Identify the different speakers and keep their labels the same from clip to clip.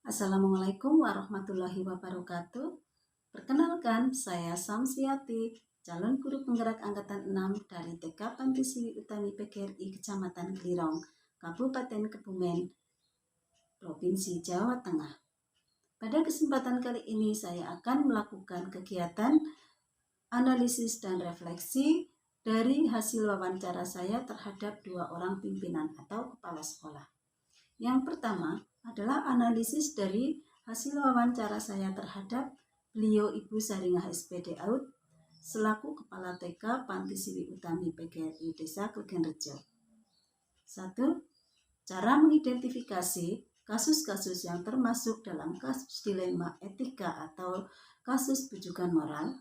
Speaker 1: Assalamualaikum warahmatullahi wabarakatuh. Perkenalkan, saya Samsiati, calon guru penggerak angkatan 6 dari TK Panti Sri Utami PGRI Kecamatan Glirong, Kabupaten Kebumen, Provinsi Jawa Tengah. Pada kesempatan kali ini saya akan melakukan kegiatan analisis dan refleksi dari hasil wawancara saya terhadap 2 orang pimpinan atau kepala sekolah. Yang pertama adalah analisis dari hasil wawancara saya terhadap beliau Ibu Saringah SPD Aud selaku Kepala TK Panti Sri Utami PGRI Desa Klegenrejo. 1. Cara mengidentifikasi kasus-kasus yang termasuk dalam kasus dilema etika atau kasus bujukan moral.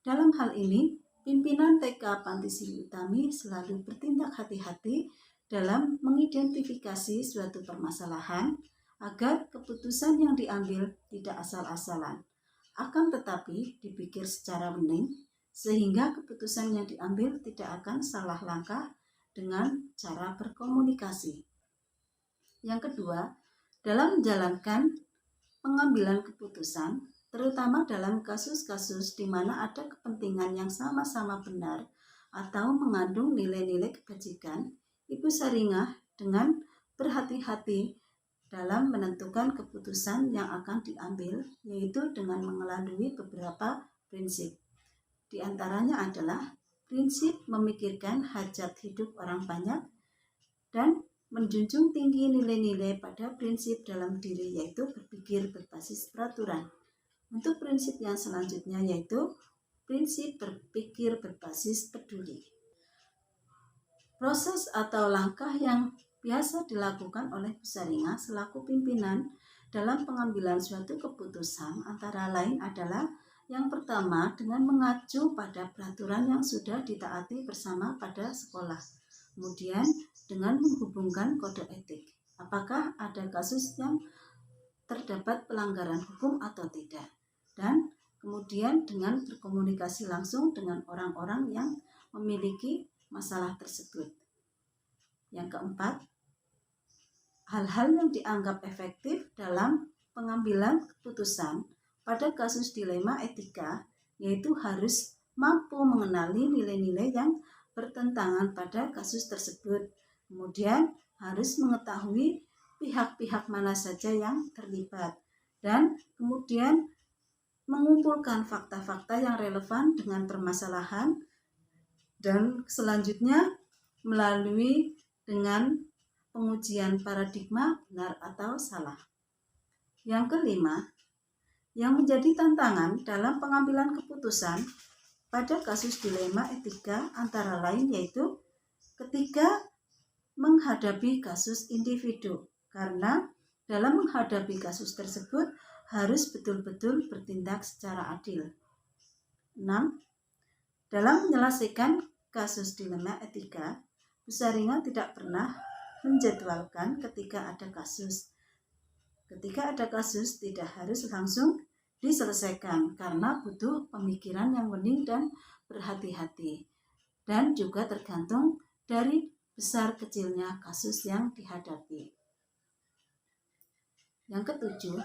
Speaker 1: Dalam hal ini, pimpinan TK Panti Sri Utami selalu bertindak hati-hati dalam mengidentifikasi suatu permasalahan agar keputusan yang diambil tidak asal-asalan, akan tetapi dipikir secara bening sehingga keputusan yang diambil tidak akan salah langkah dengan cara berkomunikasi. Yang kedua, dalam menjalankan pengambilan keputusan, terutama dalam kasus-kasus di mana ada kepentingan yang sama-sama benar atau mengandung nilai-nilai kebajikan, Ibu Saringah dengan berhati-hati dalam menentukan keputusan yang akan diambil, yaitu dengan melalui beberapa prinsip. Di antaranya adalah prinsip memikirkan hajat hidup orang banyak dan menjunjung tinggi nilai-nilai pada prinsip dalam diri, yaitu berpikir berbasis peraturan. Untuk prinsip yang selanjutnya yaitu prinsip berpikir berbasis peduli. Proses atau langkah yang biasa dilakukan oleh Bu Saringah selaku pimpinan dalam pengambilan suatu keputusan antara lain adalah yang pertama dengan mengacu pada peraturan yang sudah ditaati bersama pada sekolah. Kemudian dengan menghubungkan kode etik. Apakah ada kasus yang terdapat pelanggaran hukum atau tidak. Dan kemudian dengan berkomunikasi langsung dengan orang-orang yang memiliki masalah tersebut. Yang keempat, hal-hal yang dianggap efektif dalam pengambilan keputusan pada kasus dilema etika, yaitu harus mampu mengenali nilai-nilai yang bertentangan pada kasus tersebut. Kemudian harus mengetahui pihak-pihak mana saja yang terlibat. Dan kemudian mengumpulkan fakta-fakta yang relevan dengan permasalahan. Dan selanjutnya melalui dengan pengujian paradigma benar atau salah. Yang kelima, yang menjadi tantangan dalam pengambilan keputusan pada kasus dilema etika antara lain yaitu ketika menghadapi kasus individu, karena dalam menghadapi kasus tersebut harus betul-betul bertindak secara adil. 6. Dalam menyelesaikan kasus dilema etika, Bu Saringah tidak pernah menjadwalkan ketika ada kasus. Ketika ada kasus tidak harus langsung diselesaikan karena butuh pemikiran yang bening dan berhati-hati. Dan juga tergantung dari besar kecilnya kasus yang dihadapi. Yang ketujuh,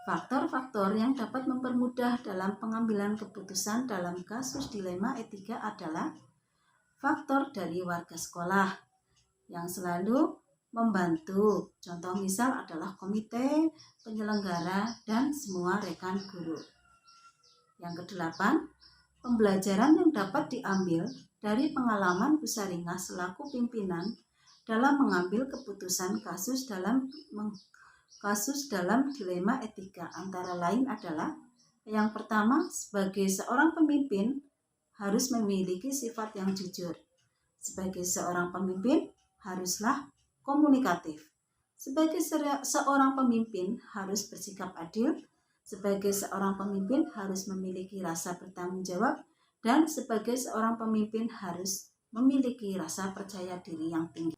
Speaker 1: faktor-faktor yang dapat mempermudah dalam pengambilan keputusan dalam kasus dilema etika adalah faktor dari warga sekolah yang selalu membantu. Contoh misal adalah komite, penyelenggara, dan semua rekan guru. Yang kedelapan, pembelajaran yang dapat diambil dari pengalaman Bu Saringah selaku pimpinan dalam mengambil keputusan kasus dalam dilema etika antara lain adalah yang pertama, sebagai seorang pemimpin harus memiliki sifat yang jujur. Sebagai seorang pemimpin haruslah komunikatif. Sebagai seorang pemimpin harus bersikap adil. Sebagai seorang pemimpin harus memiliki rasa bertanggung jawab. Dan sebagai seorang pemimpin harus memiliki rasa percaya diri yang tinggi.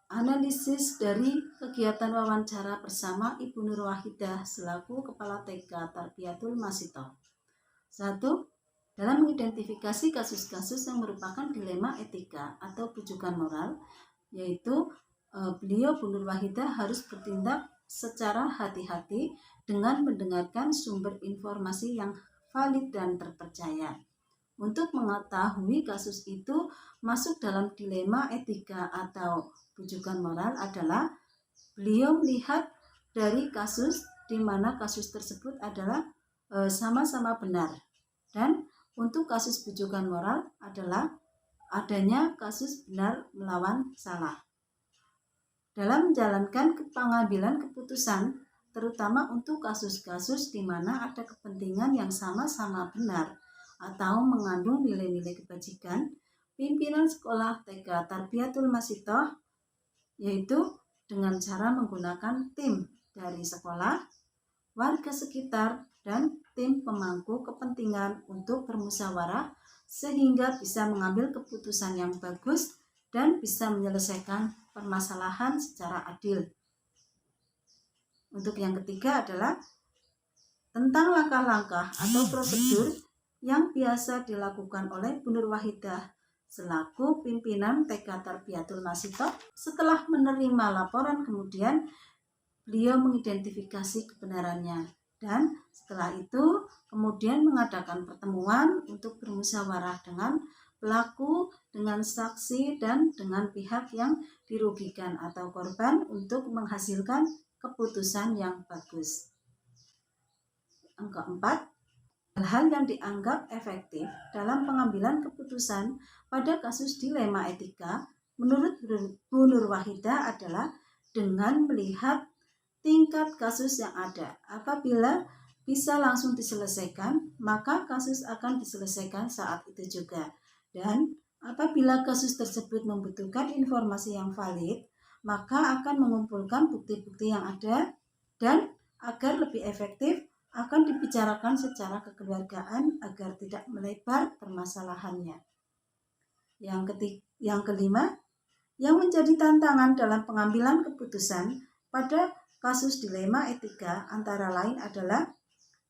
Speaker 1: Analisis dari kegiatan wawancara bersama Ibu Nur Wahidah selaku Kepala TK Tarbiyatul Masito. 1. Dalam mengidentifikasi kasus-kasus yang merupakan dilema etika atau bujukan moral, yaitu beliau Bu Nur Wahidah harus bertindak secara hati-hati dengan mendengarkan sumber informasi yang valid dan terpercaya. Untuk mengetahui kasus itu masuk dalam dilema etika atau bujukan moral adalah beliau melihat dari kasus di mana kasus tersebut adalah sama-sama benar, dan untuk kasus bujukan moral adalah adanya kasus benar melawan salah. Dalam menjalankan pengambilan keputusan, terutama untuk kasus-kasus di mana ada kepentingan yang sama-sama benar atau mengandung nilai-nilai kebajikan, pimpinan sekolah TK Tarbiyatul Masitoh yaitu dengan cara menggunakan tim dari sekolah, warga sekitar, dan tim pemangku kepentingan untuk bermusyawarah sehingga bisa mengambil keputusan yang bagus dan bisa menyelesaikan permasalahan secara adil. Untuk yang ketiga adalah tentang langkah-langkah atau prosedur yang biasa dilakukan oleh Bu Nur Wahidah selaku pimpinan TK Tarbiyatul Masitoh. Setelah menerima laporan, kemudian beliau mengidentifikasi kebenarannya, dan setelah itu kemudian mengadakan pertemuan untuk bermusyawarah dengan pelaku, dengan saksi, dan dengan pihak yang dirugikan atau korban untuk menghasilkan keputusan yang bagus. Yang keempat, hal-hal yang dianggap efektif dalam pengambilan keputusan pada kasus dilema etika menurut Bu Nur Wahidah adalah dengan melihat tingkat kasus yang ada. Apabila bisa langsung diselesaikan, maka kasus akan diselesaikan saat itu juga. Dan apabila kasus tersebut membutuhkan informasi yang valid, maka akan mengumpulkan bukti-bukti yang ada, dan agar lebih efektif akan dibicarakan secara kekeluargaan agar tidak melebar permasalahannya. Yang kelima, yang menjadi tantangan dalam pengambilan keputusan pada kasus dilema etika antara lain adalah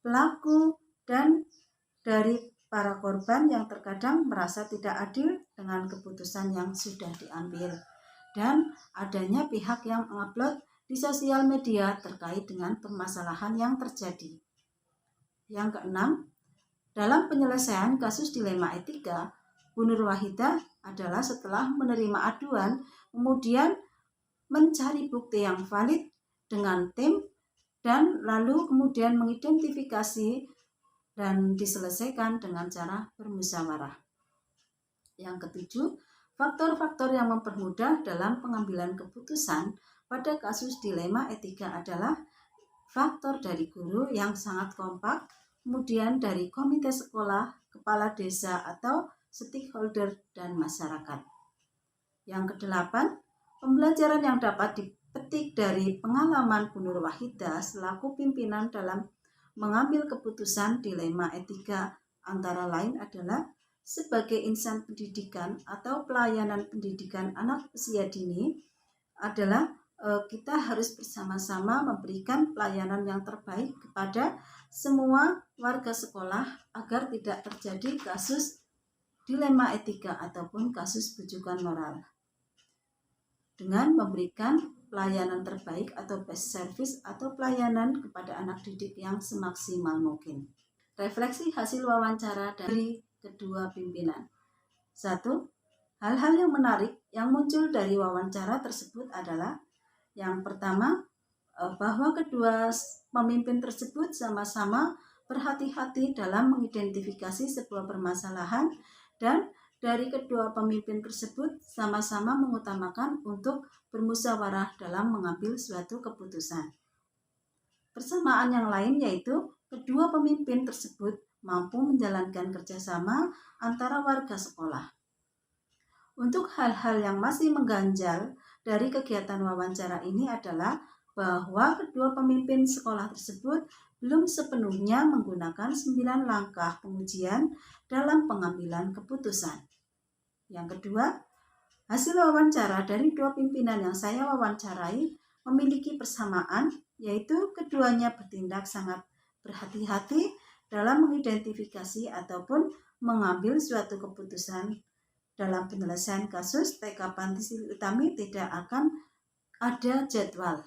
Speaker 1: pelaku dan dari para korban yang terkadang merasa tidak adil dengan keputusan yang sudah diambil, dan adanya pihak yang mengupload di sosial media terkait dengan permasalahan yang terjadi. Yang keenam, dalam penyelesaian kasus dilema etika, Bu Nur Wahidah adalah setelah menerima aduan, kemudian mencari bukti yang valid dengan tim, dan lalu kemudian mengidentifikasi dan diselesaikan dengan cara bermusyawarah. Yang ketujuh, faktor-faktor yang mempermudah dalam pengambilan keputusan pada kasus dilema etika adalah faktor dari guru yang sangat kompak, kemudian dari komite sekolah, kepala desa atau stakeholder, dan masyarakat. Yang kedelapan, pembelajaran yang dapat dipetik dari pengalaman Bu Nur Wahidah selaku pimpinan dalam mengambil keputusan dilema etika antara lain adalah sebagai insan pendidikan atau pelayanan pendidikan anak usia dini adalah kita harus bersama-sama memberikan pelayanan yang terbaik kepada semua warga sekolah agar tidak terjadi kasus dilema etika ataupun kasus bujukan moral. Dengan memberikan pelayanan terbaik atau best service atau pelayanan kepada anak didik yang semaksimal mungkin. Refleksi hasil wawancara dari kedua pimpinan. 1. Hal-hal yang menarik yang muncul dari wawancara tersebut adalah yang pertama, bahwa kedua pemimpin tersebut sama-sama berhati-hati dalam mengidentifikasi sebuah permasalahan, dan dari kedua pemimpin tersebut sama-sama mengutamakan untuk bermusyawarah dalam mengambil suatu keputusan. Persamaan yang lain yaitu kedua pemimpin tersebut mampu menjalankan kerjasama antara warga sekolah. Untuk hal-hal yang masih mengganjal dari kegiatan wawancara ini adalah bahwa kedua pemimpin sekolah tersebut belum sepenuhnya menggunakan 9 langkah pengujian dalam pengambilan keputusan. Yang kedua, hasil wawancara dari dua pimpinan yang saya wawancarai memiliki persamaan, yaitu keduanya bertindak sangat berhati-hati dalam mengidentifikasi ataupun mengambil suatu keputusan. Dalam penyelesaian kasus TK Panti Sri Utami tidak akan ada jadwal,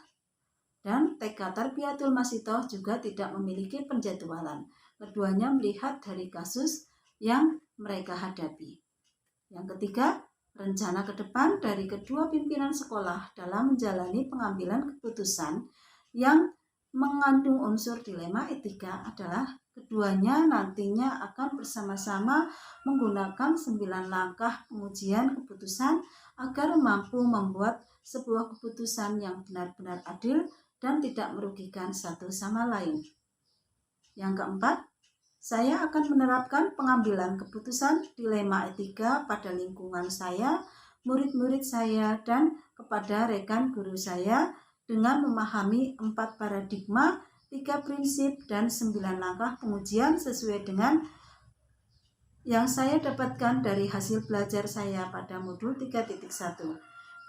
Speaker 1: Dan TK Tarbiyatul Masitoh juga tidak memiliki penjadwalan. Keduanya melihat dari kasus yang mereka hadapi. Yang ketiga, rencana ke depan dari kedua pimpinan sekolah dalam menjalani pengambilan keputusan yang mengandung unsur dilema etika adalah keduanya nantinya akan bersama-sama menggunakan 9 langkah pengujian keputusan agar mampu membuat sebuah keputusan yang benar-benar adil dan tidak merugikan satu sama lain. Yang keempat, saya akan menerapkan pengambilan keputusan dilema etika pada lingkungan saya, murid-murid saya, dan kepada rekan guru saya dengan memahami 4 paradigma, 3 prinsip, dan 9 langkah pengujian sesuai dengan yang saya dapatkan dari hasil belajar saya pada modul 3.1.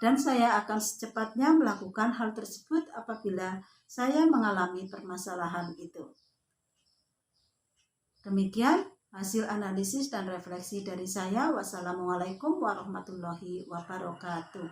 Speaker 1: Dan saya akan secepatnya melakukan hal tersebut apabila saya mengalami permasalahan itu. Demikian hasil analisis dan refleksi dari saya. Wassalamualaikum warahmatullahi wabarakatuh.